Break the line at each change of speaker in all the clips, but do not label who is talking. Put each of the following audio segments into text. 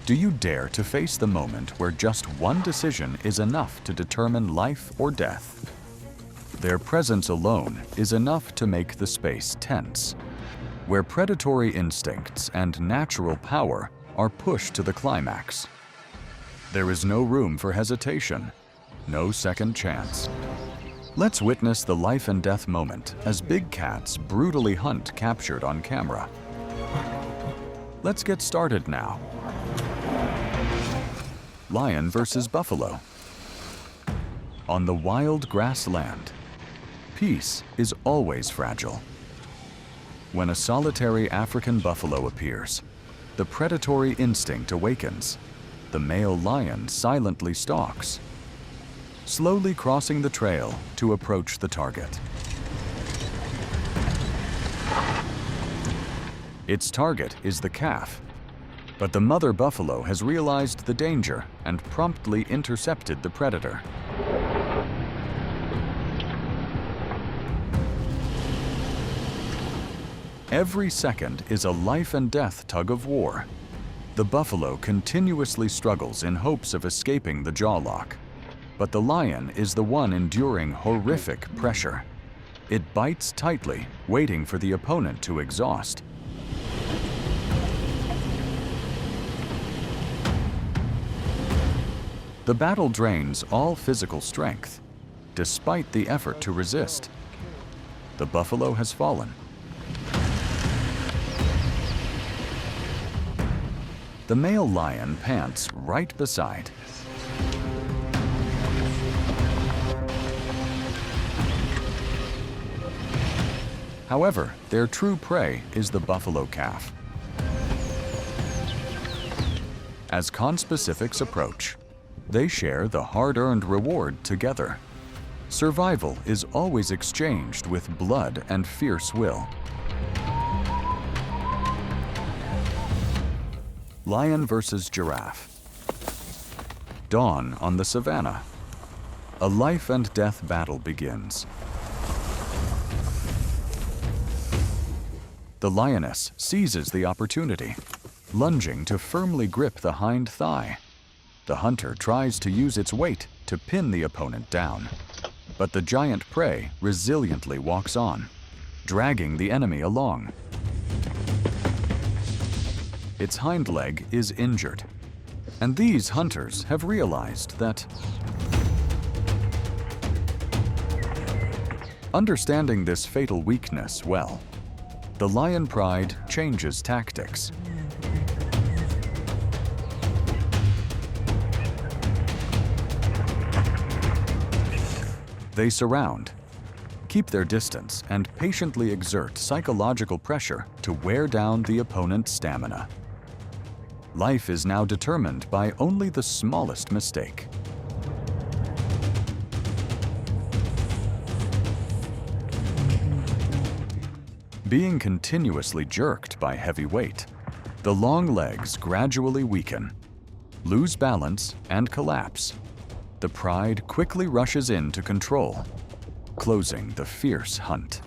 Do you dare to face the moment where just one decision is enough to determine life or death? Their presence alone is enough to make the space tense, where predatory instincts and natural power are pushed to the climax. There is no room for hesitation, no second chance. Let's witness the life and death moment as big cats brutally hunt captured on camera. Let's get started now. Lion versus buffalo. On the wild grassland, peace is always fragile. When a solitary African buffalo appears, the predatory instinct awakens. The male lion silently stalks, slowly crossing the trail to approach the target. Its target is the calf, but the mother buffalo has realized the danger and promptly intercepted the predator. Every second is a life and death tug of war. The buffalo continuously struggles in hopes of escaping the jaw lock, but the lion is the one enduring horrific pressure. It bites tightly, waiting for the opponent to exhaust. The battle drains all physical strength, despite the effort to resist. The buffalo has fallen. The male lion pants right beside. However, their true prey is the buffalo calf. As conspecifics approach, they share the hard-earned reward together. Survival is always exchanged with blood and fierce will. Lion versus giraffe. Dawn on the savannah. A life and death battle begins. The lioness seizes the opportunity, lunging to firmly grip the hind thigh. The hunter tries to use its weight to pin the opponent down, but the giant prey resiliently walks on, dragging the enemy along. Its hind leg is injured, and these hunters have realized that understanding this fatal weakness well, the lion pride changes tactics. They surround, keep their distance, and patiently exert psychological pressure to wear down the opponent's stamina. Life is now determined by only the smallest mistake. Being continuously jerked by heavy weight, the long legs gradually weaken, lose balance, and collapse. The pride quickly rushes in to control, closing the fierce hunt.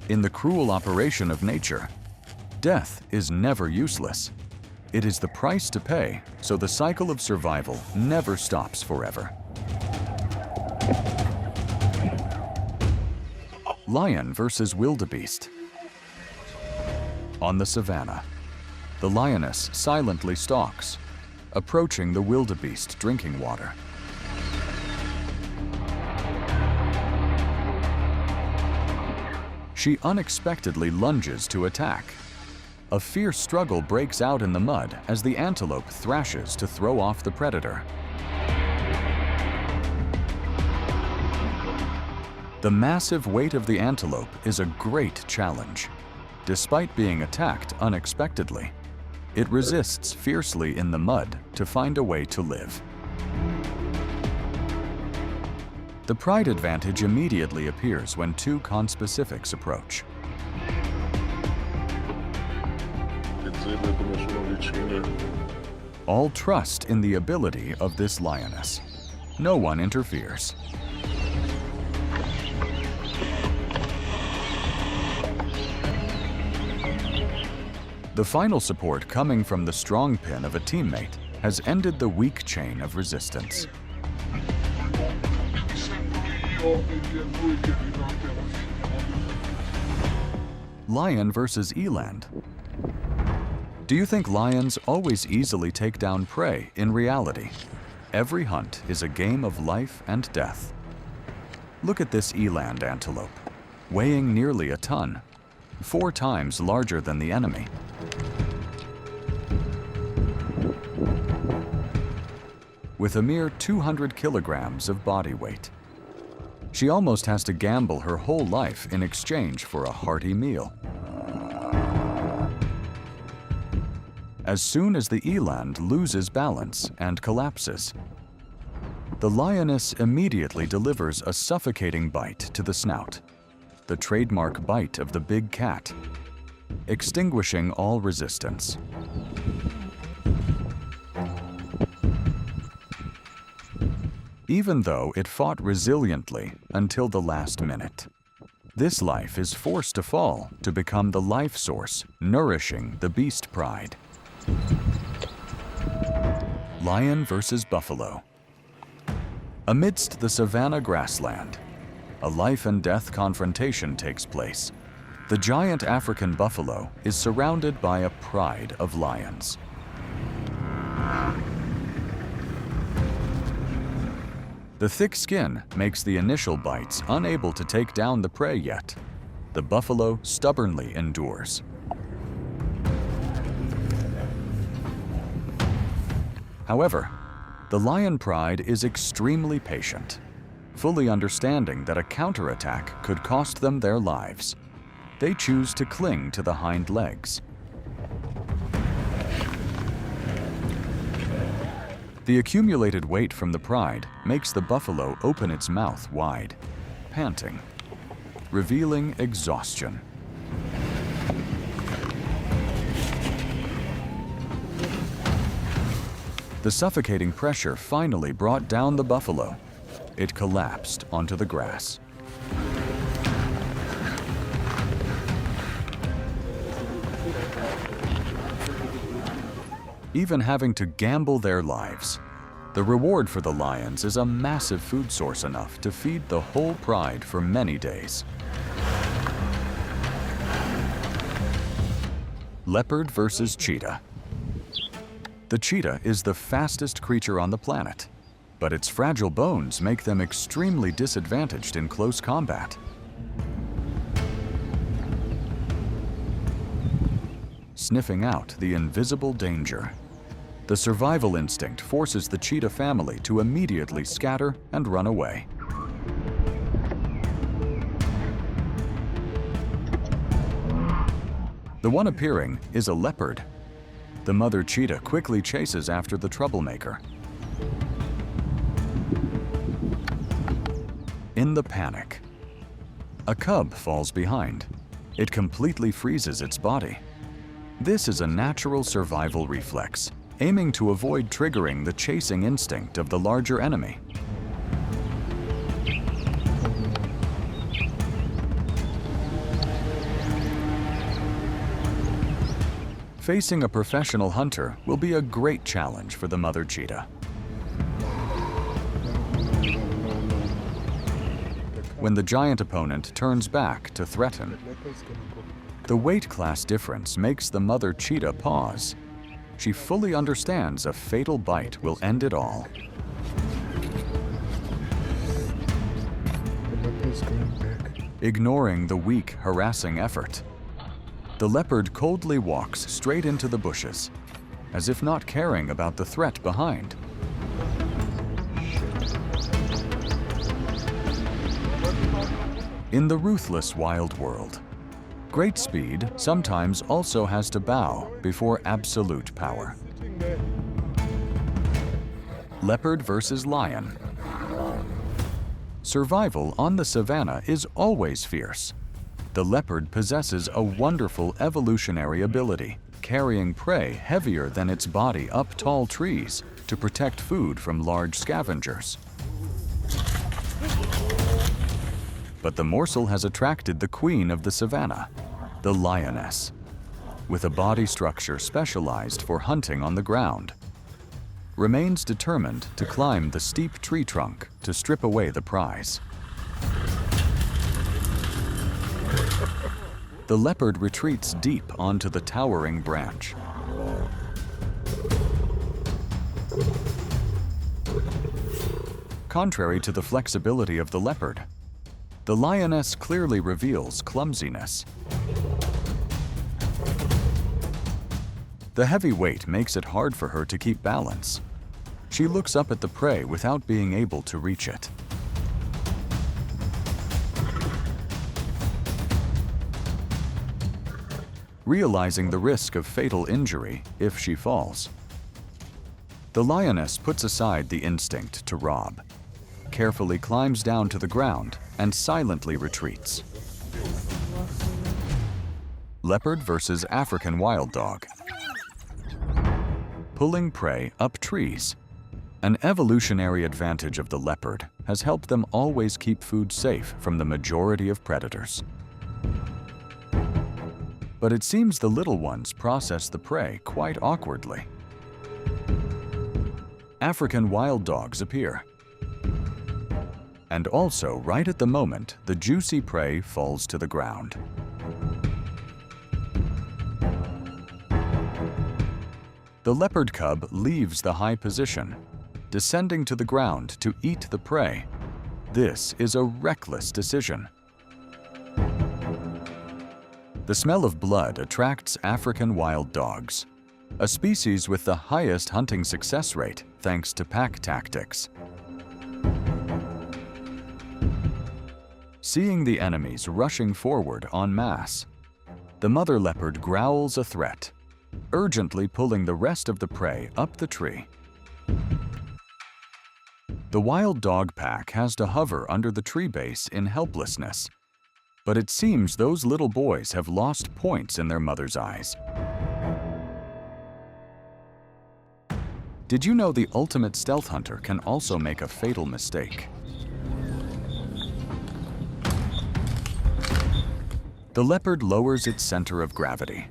In the cruel operation of nature, death is never useless. It is the price to pay, so the cycle of survival never stops forever. Lion versus wildebeest. On the savannah, the lioness silently stalks, approaching the wildebeest drinking water. She unexpectedly lunges to attack. A fierce struggle breaks out in the mud as the antelope thrashes to throw off the predator. The massive weight of the antelope is a great challenge. Despite being attacked unexpectedly, it resists fiercely in the mud to find a way to live. The pride advantage immediately appears when two conspecifics approach. All trust in the ability of this lioness. No one interferes. The final support coming from the strong pin of a teammate has ended the weak chain of resistance. Lion versus eland. Do you think lions always easily take down prey? In reality, every hunt is a game of life and death. Look at this eland antelope, weighing nearly a ton, 4 times larger than the enemy. With a mere 200 kilograms of body weight, she almost has to gamble her whole life in exchange for a hearty meal. As soon as the eland loses balance and collapses, the lioness immediately delivers a suffocating bite to the snout, the trademark bite of the big cat, extinguishing all resistance. Even though it fought resiliently until the last minute, this life is forced to fall to become the life source nourishing the beast pride. Lion versus buffalo. Amidst the savanna grassland, a life and death confrontation takes place. The giant African buffalo is surrounded by a pride of lions. The thick skin makes the initial bites unable to take down the prey yet. The buffalo stubbornly endures. However, the lion pride is extremely patient, fully understanding that a counterattack could cost them their lives. They choose to cling to the hind legs. The accumulated weight from the pride makes the buffalo open its mouth wide, panting, revealing exhaustion. The suffocating pressure finally brought down the buffalo. It collapsed onto the grass. Even having to gamble their lives, the reward for the lions is a massive food source enough to feed the whole pride for many days. Leopard versus cheetah. The cheetah is the fastest creature on the planet, but its fragile bones make them extremely disadvantaged in close combat. Sniffing out the invisible danger, the survival instinct forces the cheetah family to immediately scatter and run away. The one appearing is a leopard. The mother cheetah quickly chases after the troublemaker. In the panic, a cub falls behind. It completely freezes its body. This is a natural survival reflex, aiming to avoid triggering the chasing instinct of the larger enemy. Facing a professional hunter will be a great challenge for the mother cheetah. When the giant opponent turns back to threaten, the weight class difference makes the mother cheetah pause. She fully understands a fatal bite will end it all. Ignoring the weak, harassing effort, the leopard coldly walks straight into the bushes, as if not caring about the threat behind. In the ruthless wild world, great speed sometimes also has to bow before absolute power. Leopard versus lion. Survival on the savanna is always fierce. The leopard possesses a wonderful evolutionary ability, carrying prey heavier than its body up tall trees to protect food from large scavengers. But the morsel has attracted the queen of the savanna, the lioness. with a body structure specialized for hunting on the ground, remains determined to climb the steep tree trunk to strip away the prize. The leopard retreats deep onto the towering branch. Contrary to the flexibility of the leopard, the lioness clearly reveals clumsiness. The heavy weight makes it hard for her to keep balance. She looks up at the prey without being able to reach it. Realizing the risk of fatal injury if she falls, the lioness puts aside the instinct to rob, carefully climbs down to the ground, and silently retreats. Leopard versus African wild dog. Pulling prey up trees. An evolutionary advantage of the leopard has helped them always keep food safe from the majority of predators. But it seems the little ones process the prey quite awkwardly. African wild dogs appear. And also, right at the moment, the juicy prey falls to the ground. The leopard cub leaves the high position, descending to the ground to eat the prey. This is a reckless decision. The smell of blood attracts African wild dogs, a species with the highest hunting success rate thanks to pack tactics. Seeing the enemies rushing forward en masse, the mother leopard growls a threat, urgently pulling the rest of the prey up the tree. The wild dog pack has to hover under the tree base in helplessness, but it seems those little boys have lost points in their mother's eyes. Did you know the ultimate stealth hunter can also make a fatal mistake? The leopard lowers its center of gravity.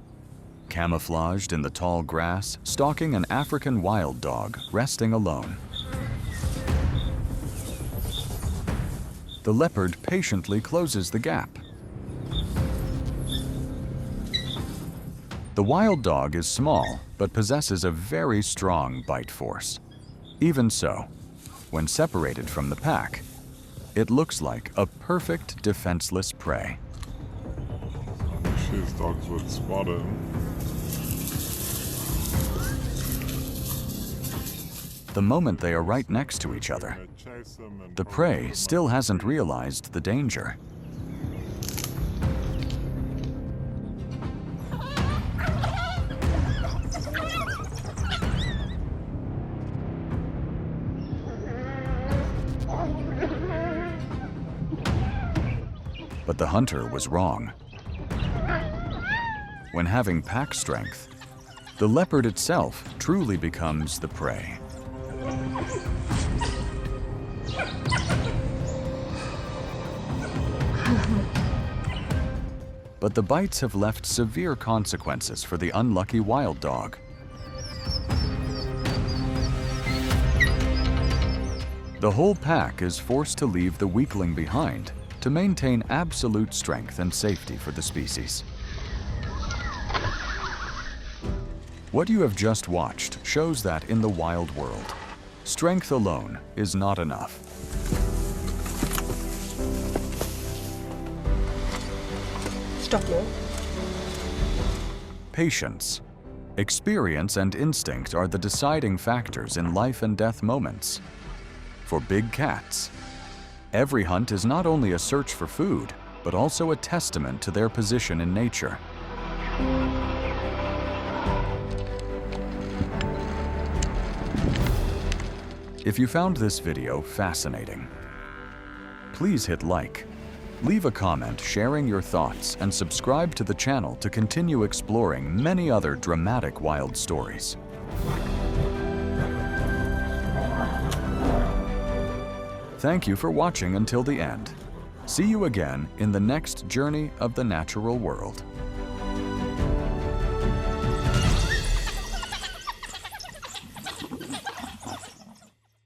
Camouflaged in the tall grass, stalking an African wild dog resting alone. The leopard patiently closes the gap. The wild dog is small, but possesses a very strong bite force. Even so, when separated from the pack, it looks like a perfect defenseless prey.
These dogs would spot him.
The moment they are right next to each other, the prey still hasn't realized the danger. But the hunter was wrong. When having pack strength, the leopard itself truly becomes the prey. But the bites have left severe consequences for the unlucky wild dog. The whole pack is forced to leave the weakling behind to maintain absolute strength and safety for the species. What you have just watched shows that in the wild world, strength alone is not enough.
Stop you.
Patience, experience, and instinct are the deciding factors in life and death moments. For big cats, every hunt is not only a search for food, but also a testament to their position in nature. If you found this video fascinating, please hit like, leave a comment sharing your thoughts, and subscribe to the channel to continue exploring many other dramatic wild stories. Thank you for watching until the end. See you again in the next journey of the natural world.